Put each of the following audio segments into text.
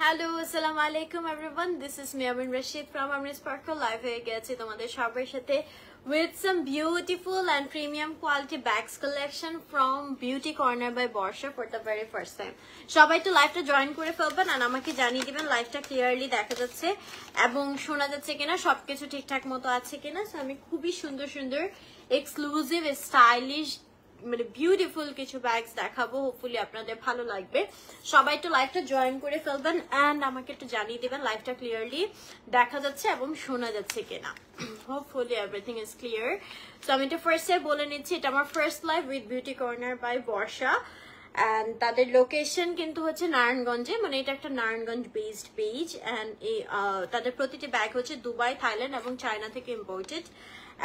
Hello আসসালামু আলাইকুম everyone, this is Miamin Rashid from Amri Sparkle. Live হয়ে গেছে তোমাদের সবার সাথে with some beautiful and premium quality bags collection from Beauty Corner by Borsha for the very first time. সবাই তো লাইভটা জয়েন করে ফেলবেন আর আমাকে জানিয়ে দিবেন লাইভটা ক্লিয়ারলি দেখা যাচ্ছে এবং শোনা যাচ্ছে কিনা, সবকিছু ঠিকঠাক মতো আছে কিনা। সো আমি খুবই সুন্দর সুন্দর এক্সক্লুসিভ স্টাইলিশ মানে বিউটিফুল কিছু ব্যাগস দেখাবো, হোপফুলি আপনাদের ভালো লাগবে। সবাই একটু লাইভটা জয়েন করে ফেলবেন এন্ড আমাকে একটু জানিয়ে দিবেন লাইভটা ক্লিয়ারলি দেখা যাচ্ছে এবং শোনা যাচ্ছে কিনা। Hopefully everything is clear. So আমি এটা ফার্স্টে বলে নিচ্ছি, এটা আমার first live with beauty corner by Barsha and তাদের লোকেশন কিন্তু হচ্ছে নারায়ণগঞ্জে, মানে এটা একটা নারায়ণগঞ্জ বেসড পেজ এন্ড এই তাদের প্রতিটি ব্যাগ হচ্ছে দুবাই, থাইল্যান্ড এবং চায়না থেকে ইম্পোর্টেড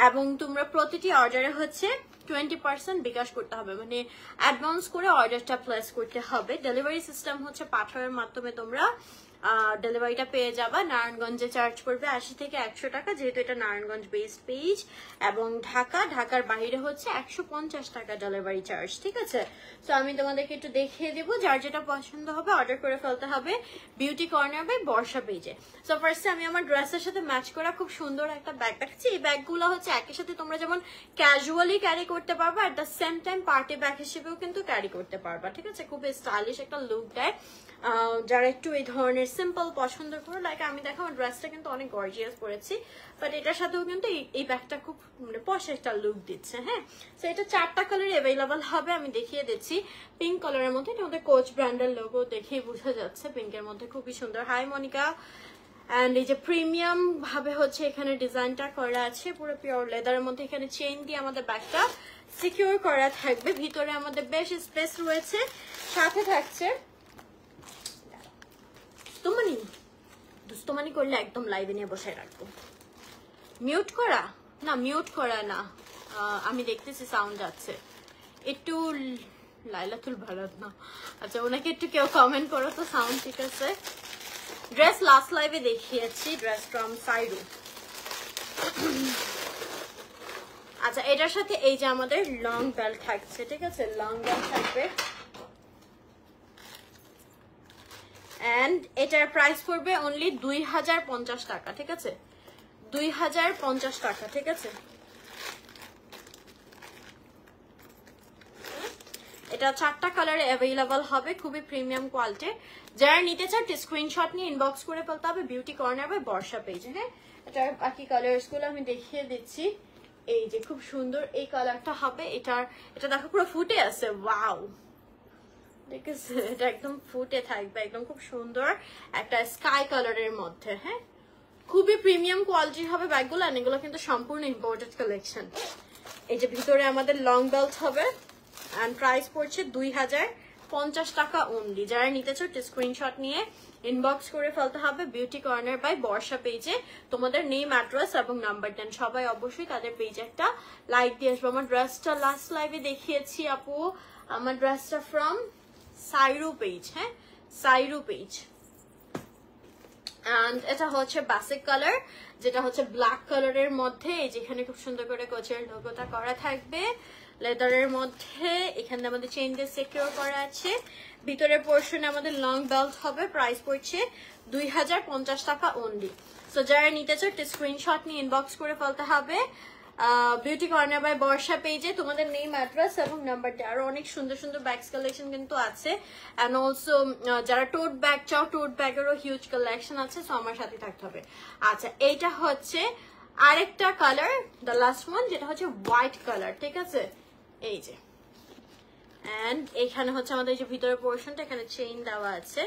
এবং তোমরা প্রতিটি অর্ডারে হচ্ছে 20% বিকাশ করতে হবে, মানে অ্যাডভান্স করে অর্ডারটা প্লেস করতে হবে। ডেলিভারি সিস্টেম হচ্ছে পাঠানোর মাধ্যমে তোমরা ডেলিভারিটা পেয়ে যাবা। নারায়ণগঞ্জে চার্জ করবে 80 থেকে 100 টাকা, যেহেতু এটা নারায়ণগঞ্জ বেসড পেজ, এবং ঢাকার বাইরে হচ্ছে 150 টাকা ডেলিভারি চার্জ। ঠিক আছে, তো আমি তোমাদেরকে একটু দেখিয়ে দেবো, যার যেটা পছন্দ হবে অর্ডার করে ফেলতে হবে বিউটি কর্নার বাই বর্ষা পেজে। সো ফার্স্টে আমি আমার ড্রেসের সাথে ম্যাচ করা খুব সুন্দর একটা ব্যাগ দেখাচ্ছি। এই ব্যাগগুলো হচ্ছে একই সাথে তোমরা যেমন ক্যাজুয়ালি ক্যারি করতে পারবা, at the same time party bag হিসেবেও কিন্তু ক্যারি করতে পারবা। ঠিক আছে, খুব স্টাইলিশ একটা লুক দেয়। যারা একটু এই ধরনের সিম্পল পছন্দ করো, লাইক আমি দেখো আমার ড্রেসটা কিন্তু অনেক গর্জিয়াস পরেছি, বাট এটার সাথেও কিন্তু এই ব্যাগটা খুব মানে পশ একটা লুক দিচ্ছে। হ্যাঁ, তো এটা 4টা কালার অ্যাভেলেবল হবে, আমি দেখিয়ে দিচ্ছি। পিঙ্ক কালারের মধ্যে, এটা আমাদের কোচ ব্র্যান্ডের লোগো দেখেই বোঝা যাচ্ছে, পিঙ্কের মধ্যে খুবই সুন্দর। হাই মনিকা। এন্ড এই যে প্রিমিয়াম ভাবে হচ্ছে এখানে ডিজাইনটা করা আছে, পুরো পিওর লেদারের মধ্যে। এখানে চেইন দিয়ে আমাদের ব্যাগটা সিকিউর করা থাকবে, ভিতরে আমাদের বেশ স্পেস রয়েছে, সাথে থাকছে দুস্তমানি করলে একদম লাইভে নিয়ে বসে রাখবো। মিউট করা না, আমি দেখতেছি সাউন্ড যাচ্ছে একটু। লাইলাতুল বারাত না, আচ্ছা ওনাকে একটু কেউ কমেন্ট করো তো সাউন্ড ঠিক আছে। ড্রেস লাস্ট লাইভে দেখিয়েছি, ড্রেস ফ্রম সাইরু। আচ্ছা, এটার সাথে এই যে আমাদের লং বেল্ট থাকছে। ঠিক আছে, লং বেল্ট থাকবে এন্ড এটার প্রাইস পড়বে অনলি 2050 টাকা। ঠিক আছে, 2050 টাকা। ঠিক আছে, এটা 4টা কালারে অ্যাভেলেবল হবে, খুবই প্রিমিয়াম কোয়ালিটি। যারা নিতে চান স্ক্রিনশট নিয়ে ইনবক্স করে ফেলতে হবে বিউটি কর্নার বাই বর্ষা পেজে। হ্যাঁ, এটার বাকি কালার্স গুলো আমি দেখিয়ে দিচ্ছি। এই যে খুব সুন্দর এই কালারটা হবে, এটা দেখো পুরো ফুটে আছে, ওয়াও, ঠিক আছে, এটা একদম ফুটে থাকবে, একদম খুব সুন্দর একটা স্কাই কালারের মধ্যে। হ্যাঁ, খুবই প্রিমিয়াম কোয়ালিটির হবে ব্যাগগুলো, আর এগুলো কিন্তু সম্পূর্ণ ইম্পোর্টেড কালেকশন। এই যে ভিতরে আমাদের লং বেল্ট হবে এন্ড প্রাইস পড়ছে 2050 টাকা অনলি। যারা নিতে চাও স্ক্রিনশট নিয়ে ইনবক্স করে ফেলতে হবে বিউটি কর্নার বাই বর্ষা পেজে, তোমাদের নেম, অ্যাড্রেস এবং নাম্বার দেন। সবাই অবশ্যই তাদের পেজে একটা লাইক দিয়ে আসবো। আমার ড্রেসটা লাস্ট লাইভে দেখিয়েছি আপু, আমার ড্রেসটা ফ্রম সাইরু পেজ। হ্যাঁ, সাইরু পেজ এন্ড এটা হচ্ছে বেসিক কালার, যেটা হচ্ছে ব্ল্যাক কালারের মধ্যে। এই যেখানে খুব সুন্দর করে কোচের লোগোটা করা থাকবে লেদারের মধ্যে, এখানে আমাদের চেইন দিয়ে সিকিউর করা আছে। ভিতরের পোর্শনে আমাদের লং বেল্ট হবে, প্রাইস পড়ছে 2050 টাকা অনলি। সো যারা নিতে চাও স্ক্রিনশট নিয়ে ইনবক্স করে ফেলতে হবে বিউটি কর্নার বাই বর্ষা পেজে, তোমাদের নেম, অ্যাড্রেস এবং নাম্বারটা। আরো অনেক সুন্দর সুন্দর ব্যাগস কালেকশন কিন্তু আছে এন্ড অলসো যারা টোট ব্যাগ চাও, টোট ব্যাগেরও হিউজ কালেকশন আছে, সো আমার সাথে থাকতে হবে। আচ্ছা, এইটা হচ্ছে আরেকটা কালার, দ্য লাস্ট ওয়ান, যেটা হচ্ছে হোয়াইট কালার। ঠিক আছে, এই যে এন্ড এখানে হচ্ছে আমাদের যে ভিতরের পোর্শনটা, এখানে চেইন দেওয়া আছে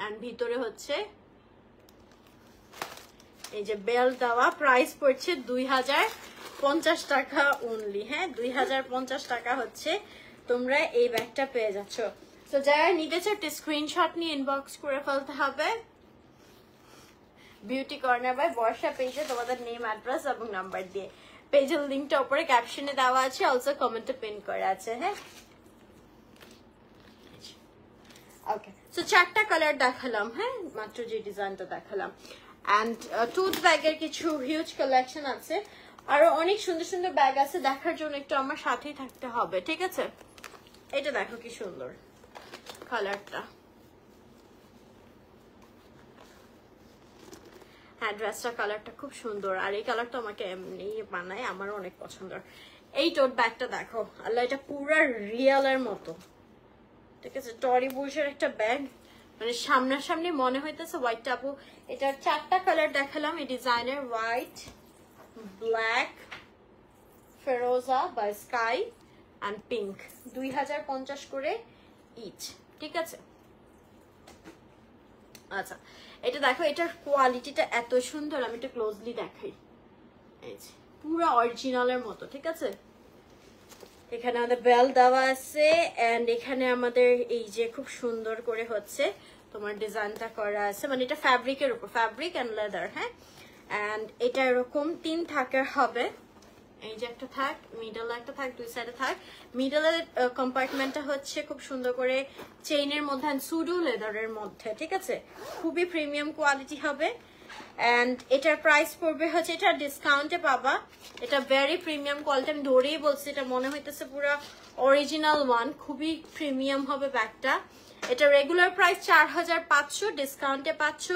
এন্ড ভিতরে হচ্ছে এই যে বেল্ট দেওয়া। প্রাইস পড়ছে 2050 টাকা অনলি। হ্যাঁ, 2050 টাকা হচ্ছে তোমরা এই ব্যাগটা পেয়ে যাচ্ছ। তো যারা নিতে চাও স্ক্রিনশট নিয়ে ইনবক্স করে ফেলতে হবে বিউটি কর্নার বাই বর্ষা পেজে, তোমাদের নেম, অ্যাড্রেস এবং নাম্বার দিয়ে। পেজের লিঙ্কটা উপরে ক্যাপশনে দেওয়া আছে, অলসো কমেন্টে পিন করা আছে। হ্যাঁ, ওকে, সো 4টা কালার দেখালাম। হ্যাঁ, মাত্র যে ডিজাইনটা দেখালাম এন্ড টুথ ব্যাগের কিছু হিউজ কালেকশন আছে, আরো অনেক সুন্দর সুন্দর ব্যাগ আছে, দেখার জন্য একটু আমার সাথেই থাকতে হবে। ঠিক আছে, এটা দেখো কি সুন্দর কালারটা, হ্যাঁ ড্রেসটার কালারটা খুব সুন্দর, আর এই কালারটা আমাকে এমনি বানায়, আমার অনেক পছন্দ। এই টোট ব্যাগটা দেখো আল্লাহ, এটা পুরা রিয়েলের মতো, ঠিক আছে? টরি বুশের একটা ব্যাগ, মানে সামনাসামনি মনে হইতেছে হোয়াইট আপু। এটার 4টা কালার দেখালাম এই ডিজাইনের, হোয়াইট, ব্ল্যাক, ফেরোজা বা স্কাই অ্যান্ড পিঙ্ক। 2050 করে ইচ, ঠিক আছে? আচ্ছা এটা দেখো, এটার কোয়ালিটিটা এত সুন্দর, আমি একটু ক্লোজলি দেখাই। এই যে পুরো অরিজিনালের মতো, ঠিক আছে? এখানে আমাদের বেল দেওয়া আছে, এন্ড এখানে আমাদের এই যে খুব সুন্দর করে হচ্ছে তোমার ডিজাইনটা করা আছে, মানে এটা ফ্যাব্রিকের উপর, ফ্যাব্রিক এন্ড লেদার। হ্যাঁ, এন্ড এটা এরকম 3 থাকের হবে। এই যে একটা থাক, মিডলে একটা থাক, 2 সাইডে থাক। মিডলের কম্পার্টমেন্টটা হচ্ছে খুব সুন্দর করে চেইনের মধ্যে, সুডো লেদারের মধ্যে, ঠিক আছে? খুবই প্রিমিয়াম কোয়ালিটি হবে। এন্ড এটার প্রাইস পড়বে হচ্ছে, এটা ডিসকাউন্টে পাবা, এটা ভেরি প্রিমিয়াম কোয়ালিটি, আমি ধরেই বলছি, এটা মনে হইতেছে পুরো অরিজিনাল ওয়ান, খুবই প্রিমিয়াম হবে ব্যাগটা। এটা রেগুলার প্রাইস 4500, ডিসকাউন্টে পাচ্ছ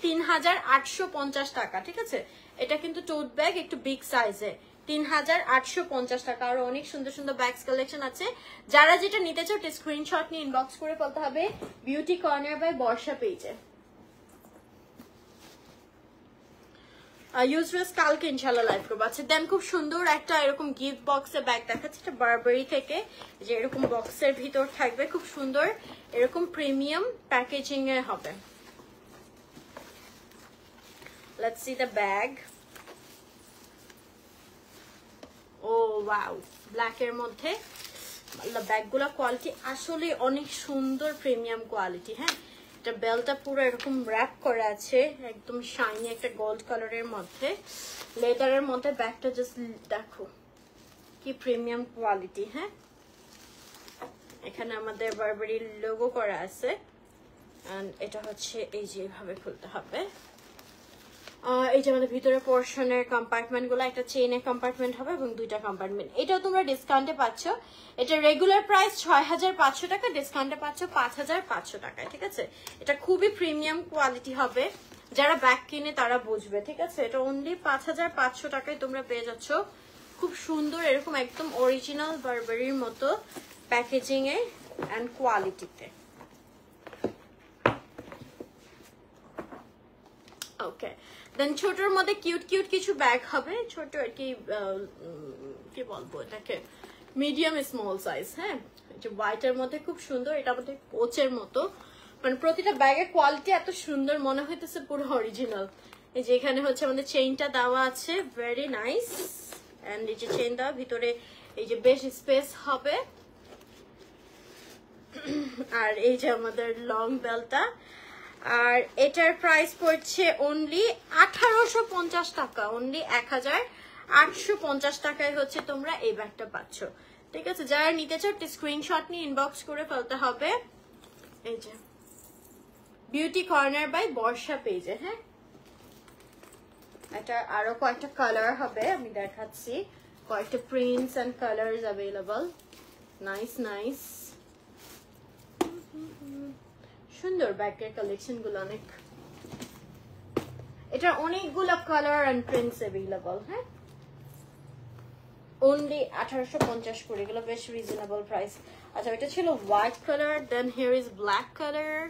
3850 টাকা, ঠিক আছে? এটা কিন্তু টোট ব্যাগ একটু বিগ সাইজে, 3850 টাকা। আর অনেক সুন্দর সুন্দর ব্যাগস কালেকশন আছে, যারা যেটা নিতে চাও স্ক্রিনশট নিয়ে ইনবক্স করে বলতে হবে বিউটি কর্নার বাই বর্ষা পেজে। ইউজলেস কালকে ইনশাল্লাহ লাইভ করবো। আচ্ছা দেন খুব সুন্দর একটা এরকম গিফট বক্সের ব্যাগ দেখাচ্ছে, এটা বারবারি থেকে, যে এরকম বক্সের ভিতর থাকবে, খুব সুন্দর এরকম প্রিমিয়াম প্যাকেজিং এ হবে। Let's see the bag. Oh wow, black এর মধ্যে ব্যাগগুলো কোয়ালিটি আসলে অনেক সুন্দর, প্রিমিয়াম কোয়ালিটি। হ্যাঁ, এটা বেলটা পুরো এরকম র‍্যাপ করা আছে, একদম শাইনি একটা গোল্ড কালারের মধ্যে, লেদারের মধ্যে। ব্যাগটা জাস্ট দেখো কি প্রিমিয়াম কোয়ালিটি। হ্যাঁ, এখানে আমাদের বারবারি লোগো করা আছে, এন্ড এটা হচ্ছে এই যে এভাবে খুলতে হবে। এই যে আমাদের ভিতরে পোর্শনের কম্পার্টমেন্ট গুলো, একটা চেইনের কম্পার্টমেন্ট হবে এবং 2টা কম্পার্টমেন্ট। এটাও তোমরা ডিসকাউন্টে পাচ্ছ, এটা রেগুলার প্রাইস 6500 টাকা, ডিসকাউন্টে পাচ্ছ 5500 টাকায়, ঠিক আছে? এটা খুবই প্রিমিয়াম কোয়ালিটি হবে, যারা ব্যাগ কিনে তারা বুঝবে, ঠিক আছে? এটা অনলি 5500 টাকায় তোমরা পেয়ে যাচ্ছ, খুব সুন্দর এরকম একদম অরিজিনাল বারবারির মতো প্যাকেজিং এ এন্ড কোয়ালিটিতে। ওকে, দেন ছোটর মধ্যে কিউট কিউট কিছু ব্যাগ হবে, ছোট আর কি, কি বলবো এটাকে, মিডিয়াম স্মল সাইজ। হ্যাঁ, যে হোয়াইটের মধ্যে খুব সুন্দর, এটা আমাদের কোচের মতো, মানে প্রতিটা ব্যাগের কোয়ালিটি এত সুন্দর, মনে হইতেছে পুরো অরিজিনাল। এই যে এখানে হচ্ছে আমাদের চেইনটা দেওয়া আছে, ভেরি নাইস, এন্ড এই যে চেইন দেওয়া, ভিতরে এই যে বেশ স্পেস হবে। আর এই যে আমাদের লং বেলটা, আর এটার প্রাইস পড়ছে অনলি 1850 টাকা, অনলি 1850 টাকায় হচ্ছে তোমরা এই ব্যাগটা পাচ্ছ, ঠিক আছে? যারা নিতে চাও স্ক্রিনশট নিয়ে ইনবক্স করে ফেলতে হবে এই যে বিউটি কর্নার বাই বর্ষা পেজে। হ্যাঁ, এটা আরো কয়েকটা কালার হবে, আমি দেখাচ্ছি, কয়েকটা prints and colours available. Nice nice, সুন্দর ব্যাগের কালেকশন গুলো অনেক, এটা অনেকগুলো কালার এন্ড প্রিন্টস অ্যাভেলেবল। হ্যাঁ, অনলি 1850 করে, এগুলো বেশ রিজনেবল প্রাইস। আচ্ছা, এটা ছিল white colour, then here is black colour.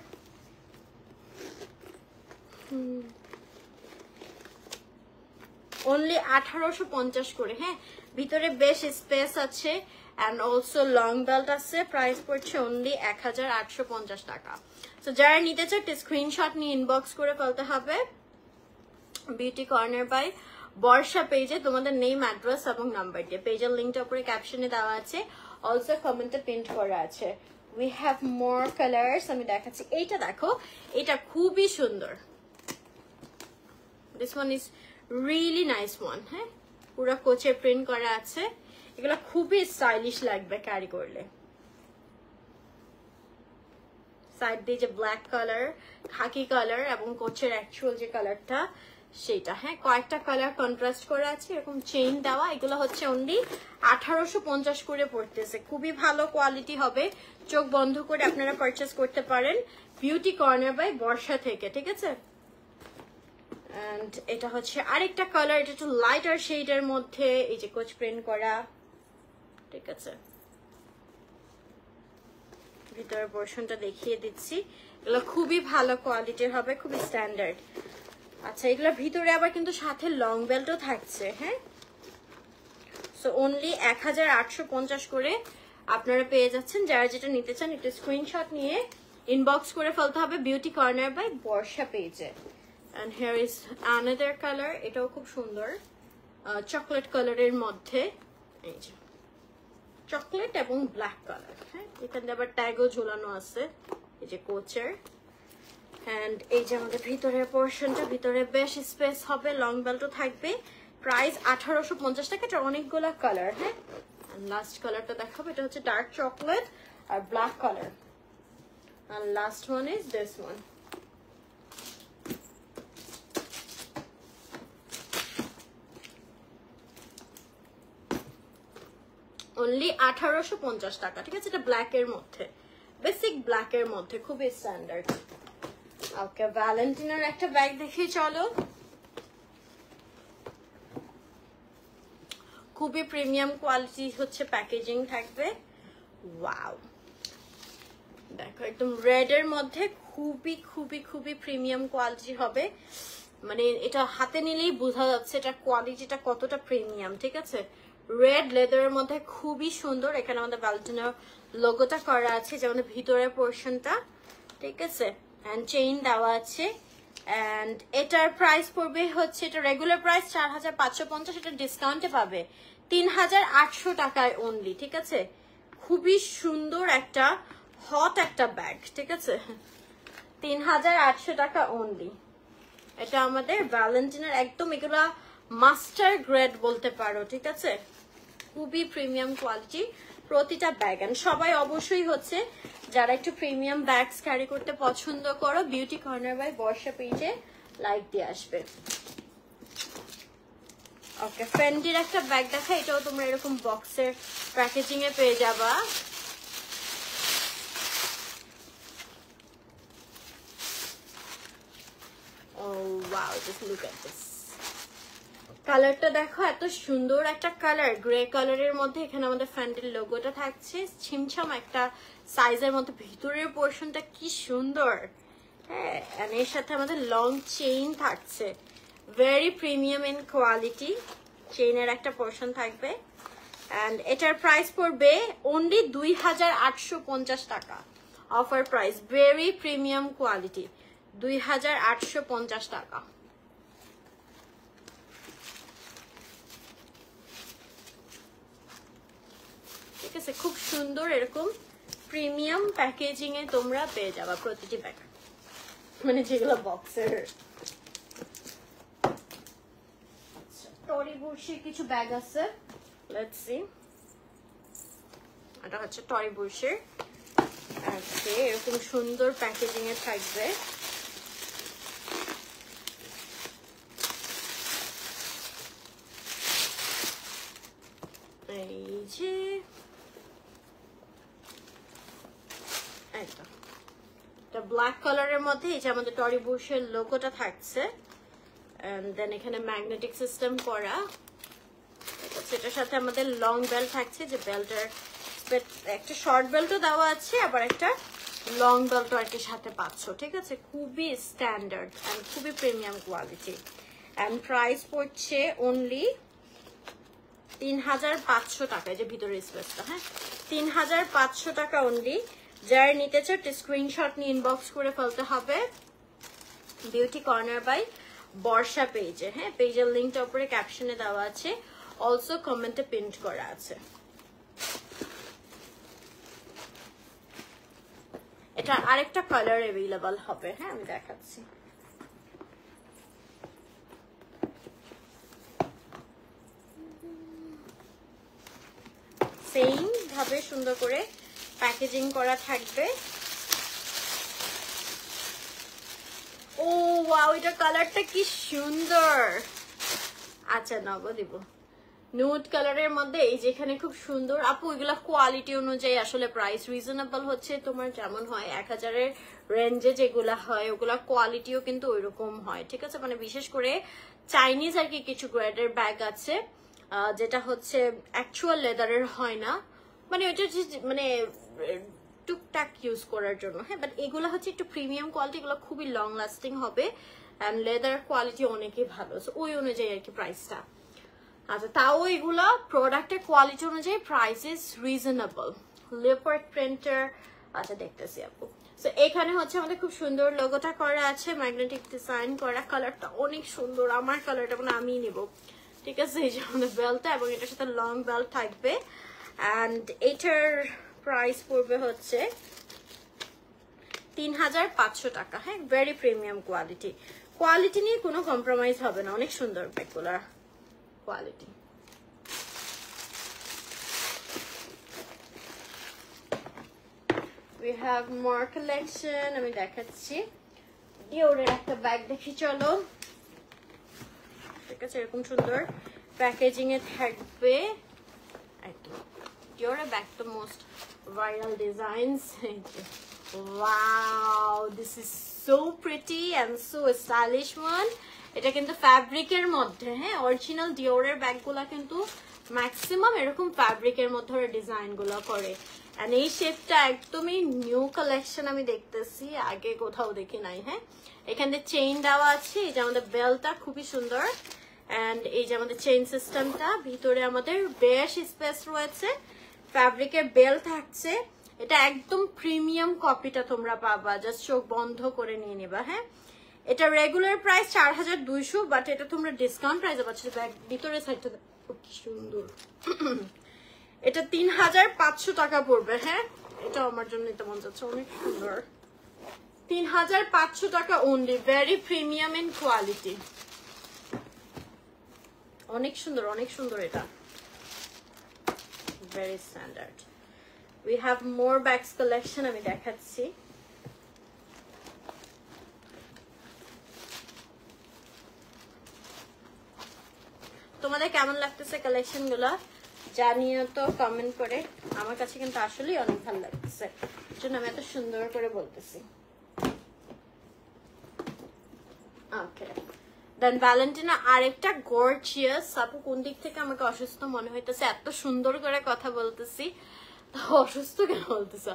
Only 1850 করে। হ্যাঁ, ভিতরে বেশ স্পেস আছে and also long belt আছে, প্রাইস পড়ছে অনলি 1850 টাকা। তো যারা নিতে চাও স্ক্রিনশট নিয়ে ইনবক্স করে ফেলতে হবে বিউটি কর্নার বাই বর্ষা পেজে, তোমাদের নেম, অ্যাড্রেস এবং নাম্বার দিয়ে। পেজের লিঙ্কটা উপরে ক্যাপশনে দেওয়া আছে, অলসো কমেন্টে প্রিন্ট করা আছে। উই হ্যাভ মোর কালার্স, আমি দেখাচ্ছি। এইটা দেখো, এটা খুবই সুন্দর, this one is really nice one. হ্যাঁ, পুরো কোচে প্রিন্ট করা আছে, এগুলো খুবই স্টাইলিশ লাগবে ক্যারি করলে। সাইড দিয়ে যে ব্ল্যাক কালার, খাকি কালার এবং কোচের অ্যাকচুয়াল যে কালারটা সেটা। হ্যাঁ, কয়েকটা কালার কন্ট্রাস্ট করা আছে, এরকম চেইন দেওয়া। এগুলো হচ্ছে অনলি 1850 করে পড়তেছে, খুবই ভালো কোয়ালিটি হবে, চোখ বন্ধ করে আপনারা পারচেস করতে পারেন বিউটি কর্নার বাই বর্ষা থেকে, ঠিক আছে? এন্ড এটা হচ্ছে আরেকটা কালার, এটা একটু লাইটার শেডের মধ্যে, এই যে কোচ প্রিন্ট করা, ঠিক আছে। ভিতরের পোর্শনটা দেখিয়ে দিচ্ছি, এগুলো খুবই ভালো কোয়ালিটির হবে, খুবই স্ট্যান্ডার্ড। আচ্ছা, এগুলোর ভিতরে আবার কিন্তু সাথে লং বেল্টও থাকছে, হ্যাঁ। সো অনলি 1850 করে আপনারা পেয়ে যাচ্ছেন। যারা যেটা নিতে চান এটা স্ক্রিনশট নিয়ে ইনবক্স করে ফেলতে হবে বিউটি কর্নার বাই বর্ষা পেজে। And here is another colour, এটাও খুব সুন্দর, চকলেট কালারের মধ্যে, এই যে চকলেট এবং ব্ল্যাক কালার, হ্যাঁ। এখানে আবার ট্যাগও ঝোলানো আছে, এই যে কোচের। এন্ড এই যে আমাদের ভিতরের পোর্শনটা, ভিতরে বেশ স্পেস হবে, লং বেল্টও থাকবে। প্রাইস 1850 টাকা, এটা অনেকগুলো কালার, হ্যাঁ। লাস্ট কালারটা দেখাবো, এটা হচ্ছে ডার্ক চকলেট আর black colour. And last one is this one. Only 1850 টাকা, ঠিক আছে। এটা ব্ল্যাক এর মধ্যে, বেসিক ব্ল্যাক এর মধ্যে, খুবই স্ট্যান্ডার্ড। ওকে, ভ্যালেন্টিনার একটা ব্যাগ দেখি চলো। খুবই প্রিমিয়াম কোয়ালিটি হচ্ছে প্যাকেজিং থাকবে। ওয়াও, দেখো একদম রেড এর মধ্যে, খুবই খুবই খুবই প্রিমিয়াম কোয়ালিটি হবে। মানে এটা হাতে নিলেই বোঝা যাচ্ছে এটা কোয়ালিটিটা কতটা প্রিমিয়াম, ঠিক আছে। রেড লেদারের মধ্যে খুবই সুন্দর। এখানে আমাদের ভ্যালেন্টিনার লোগোটা করা আছে, যে আমাদের ভিতরের পোর্শনটা, ঠিক আছে। এন্ড চেইন দেওয়া আছে। এন্ড এটার প্রাইস পড়বে হচ্ছে, এটা রেগুলার প্রাইস 4550, এটা ডিসকাউন্টে পাবে 3800 টাকায় অনলি, ঠিক আছে। খুবই সুন্দর একটা হট একটা ব্যাগ, ঠিক আছে। 3800 টাকা অনলি। এটা আমাদের ভ্যালেন্টিনার একদম, এগুলা মাস্টার গ্রেড বলতে পারো, ঠিক আছে। খুবই প্রিমিয়াম কোয়ালিটি প্রতিটা ব্যাগ। এন্ড সবাই অবশ্যই হচ্ছে যারা একটু প্রিমিয়াম ব্যাগস ক্যারি করতে পছন্দ করো, বিউটি কর্নার বাই বর্ষা পেজে লাইক দিয়ে আসবে। ওকে, ফেন্ডির একটা ব্যাগ দেখা, এটাও তোমরা এরকম বক্সের প্যাকেজিং এ পেয়ে যাবা। Oh wow, just look at this. কালারটা দেখো, এত সুন্দর একটা কালার, গ্রে কালারের মধ্যে। এখানে আমাদের ফ্যান্ডেল লোগোটা থাকছে, ছিমছাম একটা সাইজের মধ্যে, ভিতরের পোর্শনটা কি সুন্দর, হ্যাঁ। এর সাথে আমাদের লং চেইন থাকছে, ভেরি প্রিমিয়াম ইন কোয়ালিটি, চেইনের একটা পোর্শন থাকবে। এন্ড এটার প্রাইস পড়বে অনলি 2850 টাকা, offer price, very premium quality, 2850 টাকা। ঠিক আছে, খুব সুন্দর এরকম প্রিমিয়াম প্যাকেজিং এ তোমরা পেয়ে যাবা প্রতিটি ব্যাগ, মানে যেগুলো বক্সের। টরি বুরশির কিছু ব্যাগ আছে, লেটস সি। এটা হচ্ছে টরি বুরশির, এরকম সুন্দর প্যাকেজিং এ থাকবে। এই যে এটা ব্ল্যাক কালারের মধ্যে, এই যে আমাদের টরি বুশের লোগোটা থাকছে। এন্ড দেন এখানে ম্যাগনেটিক সিস্টেম করা, সেটার সাথে আমাদের লং বেল্ট থাকছে, যে বেল্টের একটা শর্ট বেল্টও দেওয়া আছে, আবার একটা লং বেল্টও আর কি সাথে পাচ্ছ, ঠিক আছে। খুবই স্ট্যান্ডার্ড এন্ড খুবই প্রিমিয়াম কোয়ালিটি। এন্ড প্রাইস পড়ছে অনলি 3500 টাকা, যে ভিতরে স্পেসটা, হ্যাঁ, 3500 টাকা অনলি। যারা নিতে চাও স্ক্রিনশট নিয়ে ইনবক্স করে ফেলতে হবে বিউটি কর্নার বাই বর্ষা পেজে, হ্যাঁ। পেজের লিঙ্কটা উপরে ক্যাপশনে দেওয়া আছে, অলসো কমেন্টে পিন্ট করা আছে। এটা আরেকটা কালার অ্যাভেলেবল হবে, হ্যাঁ, আমি দেখাচ্ছি। সেম ভাবে সুন্দর করে প্যাকেজিং করা থাকবে। ও ওয়াও, এটা কালারটা কি সুন্দর। আচ্ছা, নগদ দিব, নুড কালারের মধ্যে এই যেখানে খুব সুন্দর আপু, এগুলা কোয়ালিটি অনুযায়ী আসলে প্রাইস রিজনেবল হচ্ছে। তোমার যেমন হয় 1000-এর রেঞ্জে যেগুলা হয় ওগুলা কোয়ালিটিও কিন্তু ওইরকম হয়, ঠিক আছে। মানে বিশেষ করে চাইনিজ আর কি কিছু গ্রেডের ব্যাগ আছে যেটা হচ্ছে অ্যাকচুয়াল লেদারের হয় না, মানে ওইটা মানে টুকটাক ইউজ করার জন্য, হ্যাঁ। বাট এগুলো হচ্ছে একটু প্রিমিয়াম কোয়ালিটি, এগুলো খুবই লং লাস্টিং হবে অ্যান্ড লেদার কোয়ালিটি অনেকই ভালো, সো ওই অনুযায়ী আর কি প্রাইসটা। আচ্ছা, তাও এগুলো প্রোডাক্টের কোয়ালিটি অনুযায়ী price is reasonable. Leopard printer, আচ্ছা দেখতেছি আপু। সো এখানে হচ্ছে আমাদের খুব সুন্দর লোগোটা করা আছে, ম্যাগনেটিক ডিজাইন করা, কালারটা অনেক সুন্দর, আমার কালারটা মানে আমিই নেব, ঠিক আছে। এই যে আমাদের বেল্টটা এবং এটার সাথে লং বেল্ট থাকবে অ্যান্ড এটার প্রাইস পড়বে হচ্ছে 3500 টাকা, হ্যাঁ। ভেরি প্রিমিয়াম কোয়ালিটি, কোয়ালিটি নিয়ে কোনো কম্প্রোমাইজ হবে না, অনেক সুন্দর ব্যাগগুলার quality. We have more collection, আমি দেখাচ্ছি। ডিওরের একটা ব্যাগ দেখি চলো, ঠিক আছে। এরকম সুন্দর প্যাকেজিং এ থাকবে। ডিওরের ব্যাগ তো most viral designs. Wow, this is so pretty and so stylish one. এটা কিন্তু ফ্যাব্রিকের মধ্যে, হ্যাঁ। অরিজিনাল ডিওরের ব্যাগগুলা কিন্তু ম্যাক্সিমাম এরকম ফ্যাব্রিকের মধ্যে ডিজাইন গুলো করে। এন্ড এই শেপটা একদমই নিউ কালেকশন আমি দেখতেছি, আগে কোথাও দেখি নাই, হ্যাঁ। এখানে চেইন দেওয়া আছে, এই যে আমাদের বেলটা খুবই সুন্দর এন্ড এই যে আমাদের চেইন সিস্টেমটা, ভিতরে আমাদের বেশ স্পেস রয়েছে, ফ্যাব্রিকের বেল থাকছে। এটা একদম প্রিমিয়াম কপিটা তোমরা পাবা, জাস্ট চোখ বন্ধ করে নিয়ে নিবা, হ্যাঁ। এটা রেগুলার প্রাইস 4200, বাট এটা তোমরা ডিসকাউন্ট প্রাইসে পাচ্ছ। ব্যাগ ভিতরে সাইডটা খুব সুন্দর, এটা 3500 টাকা পড়বে, হ্যাঁ। এটা আমার জন্য এটা মন যাচ্ছে, অনেক সুন্দর। 3500 টাকা only, very premium in quality, অনেক সুন্দর, অনেক সুন্দর। এটা very standard. We have more bags collection, আমি দেখাচ্ছি। তোমাদের কেমন লাগতেছে কালেকশন গুলো জানিও তো কমেন্ট করে। আমার কাছে কিন্তু আসলেই অনেক ভালো লাগতেছে, জন্য আমি এত সুন্দর করে বলতেছি। ওকে, দেন ভ্যালেন্টিনা আরেকটা গর্জিয়াস। আপু কোন দিক থেকে আমাকে অসুস্থ মনে হইতেছে, এত সুন্দর করে কথা বলতেছি, অসুস্থ কেন বলতেছ?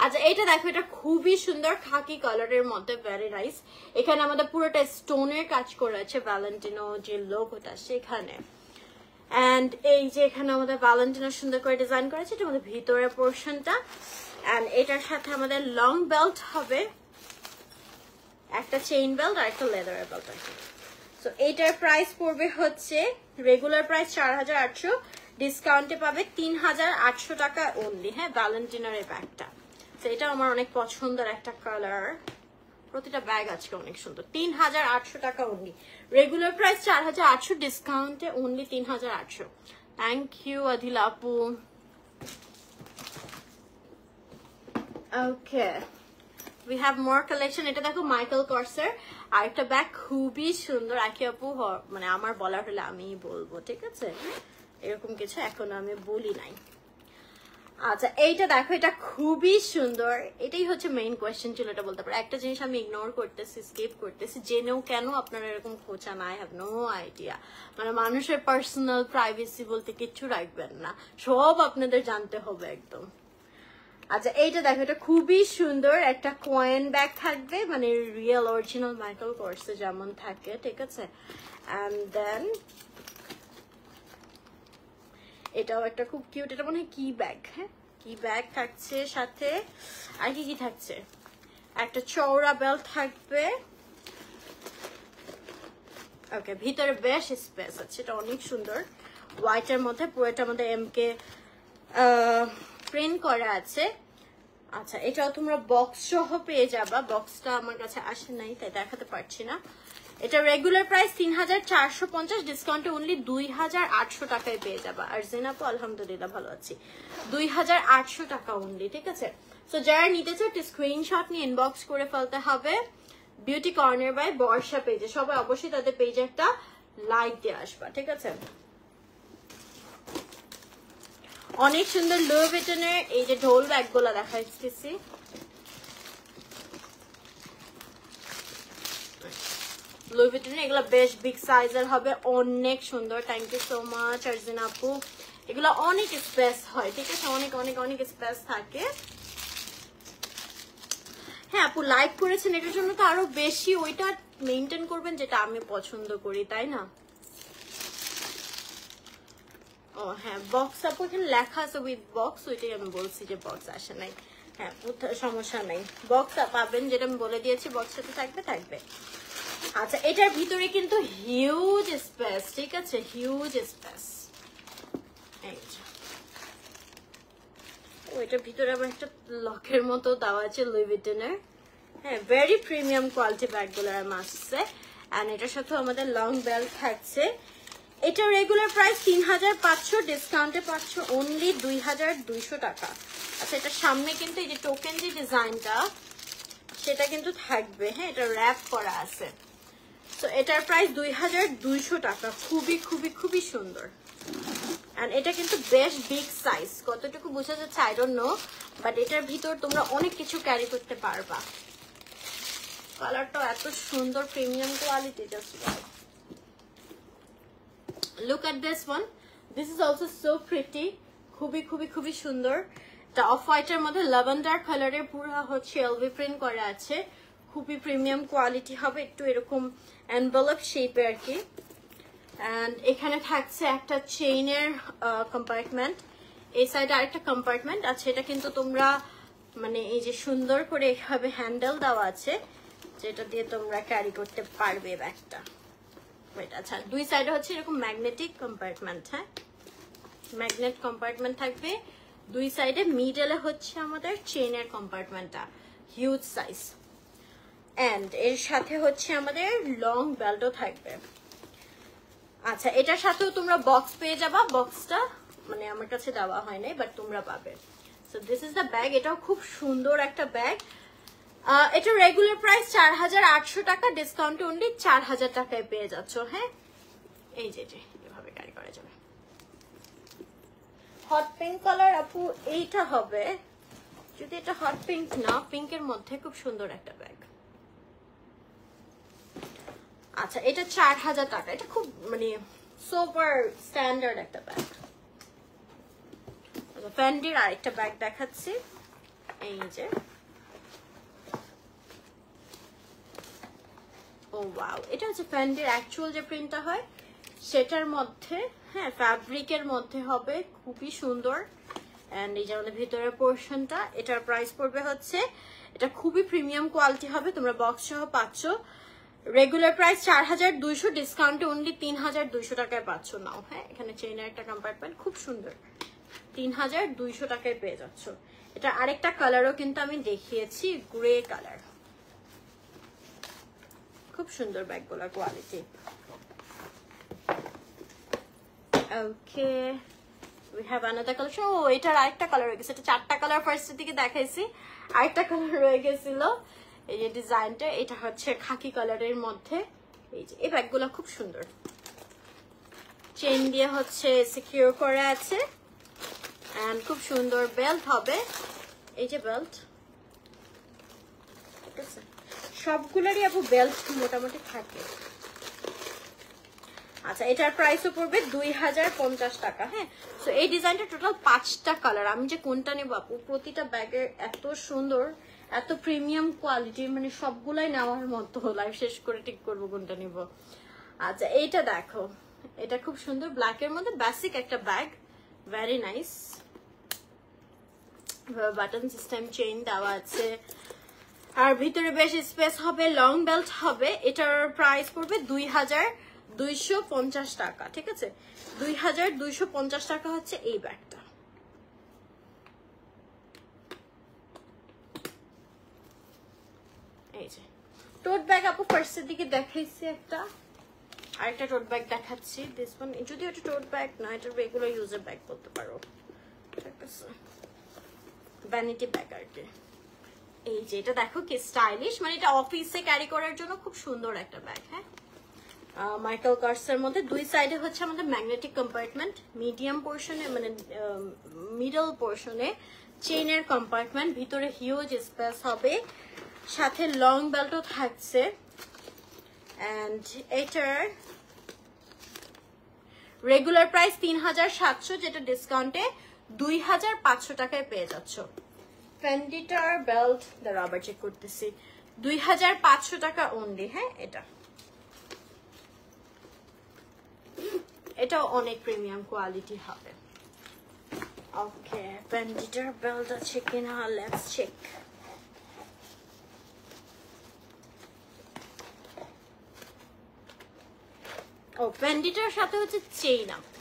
আচ্ছা, এটা দেখো, এটা খুবই সুন্দর খাকি কালারের মধ্যে, ভেরি নাইস। এখানে আমাদের পুরোটা স্টোনের কাজ করা আছে, ভ্যালেন্টিনো যে লোগোটা সেখানে। এন্ড এই যে এখানে আমাদের ভ্যালেন্টিনো সুন্দর করে ডিজাইন করেছে, এটা আমাদের ভিতরের পোর্শনটা। এন্ড এটার সাথে আমাদের লং বেল্ট হবে, একটা চেইন বেল্ট আর একটা লেদারের বেল্ট আছে। সো এইটার প্রাইস পড়বে হচ্ছে রেগুলার প্রাইস 4800, ডিসকাউন্টে পাবে 3800 টাকা অনলি, হ্যাঁ। ভ্যালেন্টিনার এই ব্যাগটা, তো এটা আমার অনেক পছন্দের একটা কালার। প্রতিটা ব্যাগ আজকে অনেক সুন্দর। 3800 টাকা অনলি, রেগুলার প্রাইস 4800, ডিসকাউন্টে অনলি 3800। থ্যাংক ইউ আদিল আপু। ওকে, we have more collection. এটা দেখো মাইকেল কর্সের আরেকটা ব্যাগ, খুবই সুন্দর। আকি আপু মানে আমার বলার হলে আমি বলবো, ঠিক আছে। এরকম কিছু এখনো আমি বলি নাই। আচ্ছা, এইটা দেখো, এটা খুবই সুন্দর। এটাই হচ্ছে মেইন কোয়েশ্চেন ছিল, এটা বলতে পারো। একটা জিনিস আমি ইগনোর করতেছি, স্কিপ করতেছি, জেনেও কেন আপনারা এরকম খোঁচান, আই হ্যাভ নো আইডিয়া। মানে মানুষের পার্সোনাল প্রাইভেসি বলতে কিচ্ছু রাখবেন না, সব আপনাদের জানতে হবে একদম। আচ্ছা, এইটা দেখো, এটা খুবই সুন্দর একটা কয়েন ব্যাগ থাকবে, মানে রিয়েল অরিজিনাল মাইকেল কর্সে যেমন থাকে, ঠিক আছে। এন্ড দেন এটাও একটা খুব কিউট, এটা মনে হয় কি ব্যাগ, হ্যাঁ, কি ব্যাগ থাকছে সাথে। আর কি কি থাকছে, একটা চওড়া বেল্ট থাকবে। ওকে, ভিতরে বেশ স্পেস আছে, এটা অনেক সুন্দর। হোয়াইটের মধ্যে পুরোটার মধ্যে এমকে প্রিন্ট করা আছে। আচ্ছা, এটাও তোমরা বক্স সহ পেয়ে যাবা, বক্সটা আমার কাছে আসে নাই তাই দেখাতে পারছি না। এটা রেগুলার প্রাইস 3450, ডিসকাউন্টে অনলি 2800 টাকায় পেয়ে যাবা। আর জেনাপু আলহামদুলিল্লাহ ভালো আছি, 2800 টাকা অনলি, ঠিক আছে। সো যারা নিতে চাও স্ক্রিনশট নিয়ে ইনবক্স করে ফেলতে হবে বিউটি কর্নার বাই বর্ষা পেজে। সবাই অবশ্যই তাদের পেজে একটা লাইক দিয়ে আসবা, ঠিক আছে। অনেক সুন্দর লুই ভিটনের এই যে ঢোল ব্যাগগুলো দেখাইতেছি। লুই ভিটনের এগুলো বেশ বিগ সাইজের হবে, অনেক সুন্দর। Thank you so much Arjina আপু। এগুলো অনেক স্পেস হয়, ঠিক আছে, অনেক অনেক অনেক স্পেস থাকে। হ্যাঁ আপু লাইক করেছেন, এটার জন্য তো আরো বেশি ওইটা মেনটেন করবেন যেটা আমি পছন্দ করি, তাই না? ও হ্যাঁ বক্স আপু এখানে লেখা আছে উইথ বক্স, ওইটাই আমি বলছি যে বক্স আসে নাই। হ্যাঁ সমস্যা নাই, বক্স পাবেন, যেটা আমি বলে দিয়েছি বক্স সাথে থাকবে থাকবে। আচ্ছা এটার ভিতরে কিন্তু হিউজ স্পেস, ঠিক আছে, হিউজ স্পেস। ওইটার ভিতরে আবার একটা লকের মতো দেওয়া আছে লুই ভিটনের। হ্যাঁ ভেরি প্রিমিয়াম কোয়ালিটি ব্যাগগুলো আসছে। এন্ড এটার সাথে আমাদের লং বেল্ট থাকছে। এটা রেগুলার প্রাইস 3500, ডিসকাউন্টে পাচ্ছ অনলি 2200 টাকা। আচ্ছা এটার সামনে কিন্তু এই যে টোকেন যে ডিজাইনটা সেটা কিন্তু থাকবে। হ্যাঁ এটা র‍্যাপ করা আছে। তো এটার প্রাইস 2200 টাকা, খুবই খুবই খুবই সুন্দর। এন্ড এটা কিন্তু বেশ বিগ সাইজ, কতটুকু বোঝা যাচ্ছে আই ডোন্ট নো, বাট এটার ভিতর তোমরা অনেক কিছু ক্যারি করতে পারবা। কালারটা এত সুন্দর, premium quality, just look at this one. This is also so pretty, খুবই খুবই খুবই সুন্দর। এটা অফ হোয়াইটের মধ্যে ল্যাভেন্ডার কালারের পুরো হচ্ছে এলভি প্রিন্ট করা আছে, খুবই প্রিমিয়াম কোয়ালিটি হবে, একটু এরকম এনভেলপ শেপে আর কি। এন্ড এখানে থাকছে একটা চেইনের কম্পার্টমেন্ট, এই সাইডে আরেকটা কম্পার্টমেন্ট আছে। এটা কিন্তু তোমরা মানে এই যে সুন্দর করে এইভাবে হ্যান্ডেল দেওয়া আছে, যেটা দিয়ে তোমরা ক্যারি করতে পারবে ব্যাগটা। আচ্ছা দুই সাইডে হচ্ছে এরকম ম্যাগনেটিক কম্পার্টমেন্ট, হ্যাঁ ম্যাগনেট কম্পার্টমেন্ট থাকবে দুই সাইডে। মিডলে হচ্ছে আমাদের চেইনের কম্পার্টমেন্টটা, হিউজ সাইজ। এন্ড এর সাথে হচ্ছে আমাদের লং বেল্টও থাকবে। আচ্ছা এটার সাথেও তোমরা বক্স পেয়ে যাবা, বক্সটা মানে আমার কাছে দেওয়া হয় নাই বাট তোমরা পাবে। So this is the bag, এটাও খুব সুন্দর একটা ব্যাগ। এটা রেগুলার প্রাইস 4800 টাকা, ডিসকাউন্ট অনলি 4000 টাকায় পেয়ে যাচ্ছ। হ্যাঁ এই যে এভাবে ক্যারি করা যাবে। হট পিঙ্ক কালার আপু এইটা হবে, যদি এটা হট পিঙ্ক না পিঙ্কের মধ্যে খুব সুন্দর একটা ব্যাগ। আচ্ছা এটা 4000 টাকা, এটা খুব মানে সুপার স্ট্যান্ডার্ড একটা ব্যাগ। ফ্যান্ডির আরেকটা ব্যাগ দেখাচ্ছি, এই যে ও ওয়াও, এটা হচ্ছে ফ্যান্ডির অ্যাকচুয়াল যে প্রিন্টটা হয় সেটার মধ্যে, হ্যাঁ ফ্যাব্রিকের মধ্যে হবে, খুবই সুন্দর। এন্ড এই যে আমাদের ভিতরের পোর্শনটা, এটার প্রাইস পড়বে হচ্ছে, এটা খুবই প্রিমিয়াম কোয়ালিটি হবে, তোমরা বক্স সহ পাচ্ছ। রেগুলার প্রাইস 4200, ডিসকাউন্টে অনলি 3200 টাকায় পাচ্ছ নাও। হ্যাঁ এখানে চেইনের একটা কম্পার্টমেন্ট, খুব সুন্দর, 3200 টাকায় পেয়ে যাচ্ছ। এটা আরেকটা কালারও কিন্তু আমি দেখিয়েছি, গ্রে কালার, খুব সুন্দর ব্যাগগুলোর quality. Okay we have another collection. ও এটার আরেকটা কালার রয়ে গেছে, এটা 4টা কালার ফার্স্টের দিকে দেখাইছি, আরেকটা কালার রয়ে গেছিল। এই যে ডিজাইনটা, এটা হচ্ছে খাকি কালারের মধ্যে। এই যে এই ব্যাগগুলো খুব সুন্দর, চেইন দিয়ে হচ্ছে সিকিউর করা আছে এন্ড খুব সুন্দর বেল্ট হবে। এই যে বেল্ট, ঠিক আছে, সবগুলোরই আপু বেল্ট মোটামুটি থাকে। আচ্ছা এটার প্রাইসও পড়বে 2050 টাকা। হ্যাঁ তো এই ডিজাইনটা টোটাল 5টা কালার, আমি যে কোনটা নেব আপু, প্রতিটা ব্যাগের এত সুন্দর, এত প্রিমিয়াম কোয়ালিটির, মানে সবগুলাই নেওয়ার মতো, লাইভ শেষ করে ঠিক করবো কোনটা নিব। আচ্ছা এইটা দেখো, এটা খুব সুন্দর, ব্ল্যাকের মধ্যে বেসিক একটা bag, very nice. Button system, chain দেওয়া আছে, আর ভিতরে বেশ স্পেস হবে, লং বেল্ট হবে। এটার প্রাইস পড়বে 2250 টাকা, ঠিক আছে, 2250 টাকা হচ্ছে এই ব্যাগটা। এই যে টোট ব্যাগ আপু ফার্স্টের দিকে দেখাইছি একটা, আরেকটা টোট ব্যাগ দেখাচ্ছি, দিস ওয়ান, যদি এটা টোট ব্যাগ না, এটা রেগুলার ইউজের ব্যাগ বলতে পারো, ঠিক আছে, ভ্যানিটি ব্যাগ আর কি। এই যে এটা দেখো কি স্টাইলিশ, মানে এটা অফিসে ক্যারি করার জন্য খুব সুন্দর একটা ব্যাগ। হ্যাঁ মাইকেল কর্সের মধ্যে দুই সাইডে হচ্ছে আমাদের ম্যাগনেটিক কম্পার্টমেন্ট, মিডিয়াম পোর্শনে মানে মিডল পোর্শনে চেইনের কম্পার্টমেন্ট, ভিতরে হিউজ স্পেস হবে, সাথে লং বেল্টও থাকছে। এন্ড এটার রেগুলার প্রাইস 3700, যেটা ডিসকাউন্টে 2500 টাকায় পেয়ে যাচ্ছ। ফেন্ডিটার বেল্ট দ্বারা আবার চেক করতেছি, 2500 টাকা অনলি। হ্যাঁ, এটাও অনেক প্রিমিয়াম কোয়ালিটি হবে। ওকে, ফেন্ডিটার বেল্ট আছে কিনা, লেটস চেক। ও, ফেন্ডিটার সাথে হচ্ছে চেইন আছে,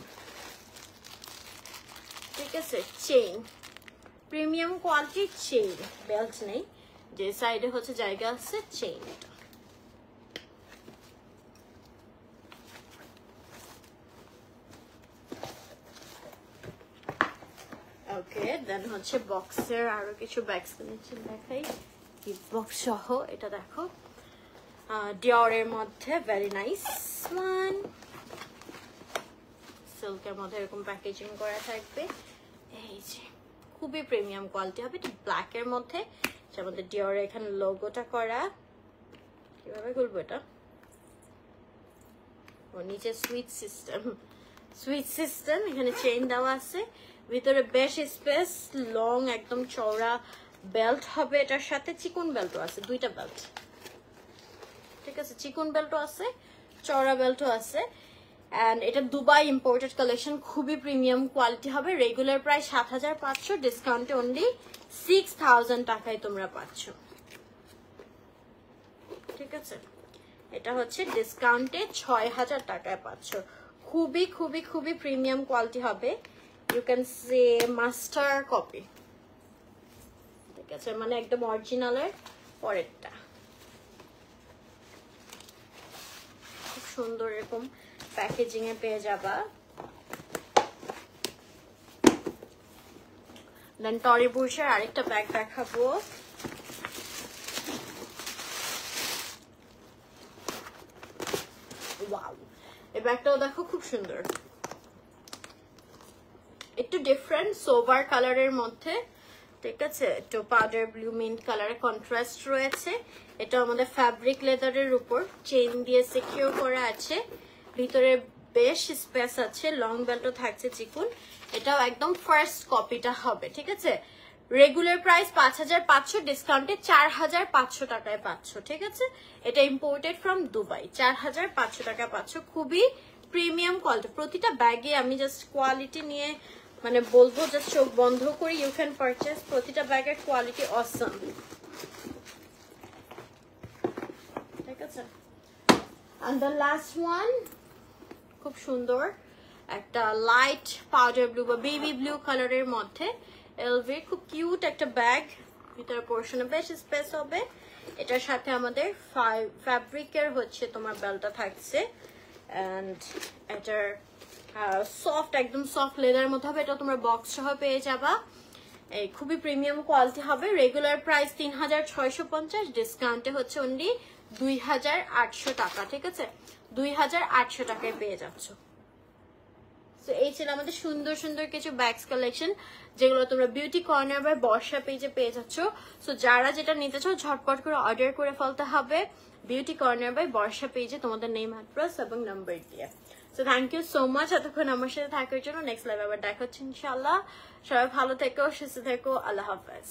ঠিক আছে, চেইন প্রিমিয়াম কোয়ালিটির চেইন, বেল্ট নেই, যে সাইডে হচ্ছে জায়গা আছে চেইন। ওকে, দেন হচ্ছে বক্সের আরো কিছু ব্যাগস কালেকশন দেখাই, বক্স সহ। এটা দেখো ডিওরের মধ্যে, ভেরি নাইস ওয়ান, সিল্কের মধ্যে এরকম প্যাকেজিং করা থাকবে। এই যে খুবই প্রিমিয়াম কোয়ালিটি হবে, এটা ব্ল্যাকের মধ্যে, যার মধ্যে ডিওরের এখানে লোগোটা করা। কিভাবে খুলবো এটা? ও নিচে সুইচ সিস্টেম, এখানে চেইন দেওয়া আছে, ভিতরে বেশ স্পেস, লং একদম চওড়া বেল্ট হবে। এটার সাথে চিকন বেল্টও আছে, দুইটা বেল্ট, ঠিক আছে, চিকন বেল্টও আছে, চওড়া বেল্টও আছে। এন্ড এটা দুবাই ইম্পোর্টেড কালেকশন, খুবই প্রিমিয়াম কোয়ালিটি হবে। রেগুলার প্রাইস 7500, ডিসকাউন্টে অনলি 6000 টাকায় তোমরা পাচ্ছ, ঠিক আছে। এটা হচ্ছে ডিসকাউন্টে 6000 টাকায় পাচ্ছ, খুবই খুবই খুবই প্রিমিয়াম কোয়ালিটি হবে। You can say master copy, ঠিক আছে, মানে একদম অরিজিনালের পরেরটা। খুব সুন্দর এরকম প্যাকেজিং এ পেয়ে যাবা। দেন টরি বুরশের আরেকটা ব্যাগ দেখাবো, ওয়াও, এই ব্যাগটাও দেখো খুব সুন্দর, একটু ডিফারেন্ট সোভার কালারের মধ্যে, ঠিক আছে, একটু পাউডার ব্লু মিন্ট কালারের কন্ট্রাস্ট রয়েছে। এটা আমাদের ফ্যাব্রিক লেদারের উপর চেইন দিয়ে সিকিউর করা আছে, ভিতরে বেশ স্পেস আছে, লং বেল্টও থাকছে চিকুন। এটাও একদম ফার্স্ট কপিটা হবে, ঠিক আছে। রেগুলার প্রাইস 5500, ডিসকাউন্টে 4500 টাকায় পাচ্ছ, ঠিক আছে। এটা ইম্পোর্টেড ফ্রম দুবাই, 4500 টাকা পাচ্ছ, খুবই প্রিমিয়াম কোয়ালিটি। প্রতিটা ব্যাগে আমি জাস্ট কোয়ালিটি নিয়ে মানে বলবো, জাস্ট চোখ বন্ধ করে ইউ ক্যান পারচেস, প্রতিটা ব্যাগের কোয়ালিটি অসম, ঠিক আছে। এন্ড দ্য লাস্ট ওয়ান, খুব সুন্দর একটা লাইট পাউডার ব্লু বা বেবি ব্লু কালারের মধ্যে এলভি, খুব কিউট একটা ব্যাগ, ভিতরে পোর্শনে বেশ স্পেস হবে। এটার সাথে আমাদের ফ্যাব্রিকের হচ্ছে তোমার বেলটা থাকছে, এন্ড এটার সফট, একদম সফট লেদারের মধ্যে হবে। এটা তোমরা বক্স সহ পেয়ে যাবা, এই খুবই প্রিমিয়াম কোয়ালিটি হবে। রেগুলার প্রাইস 3650, ডিসকাউন্টে হচ্ছে অনলি 2800 টাকা, ঠিক আছে, 2800 টাকায় পেয়ে যাচ্ছ। তো এই ছিল আমাদের সুন্দর সুন্দর কিছু ব্যাগস কালেকশন, যেগুলো তোমরা বিউটি কর্নার বা বর্ষা পেজে পেয়ে যাচ্ছ। সো যারা যেটা নিতে চাও ঝটপট করে অর্ডার করে ফেলতে হবে বিউটি কর্নার বাই বর্ষা পেজে, তোমাদের নেম, অ্যাড্রেস এবং নাম্বার দিয়ে। So thank you so much এতক্ষণ আমার সাথে থাকার জন্য। নেক্সট লাইভ আবার দেখা হচ্ছে ইনশাআল্লাহ। সবাই ভালো থেকো, সুস্থ থেকো, আল্লাহ হাফেজ।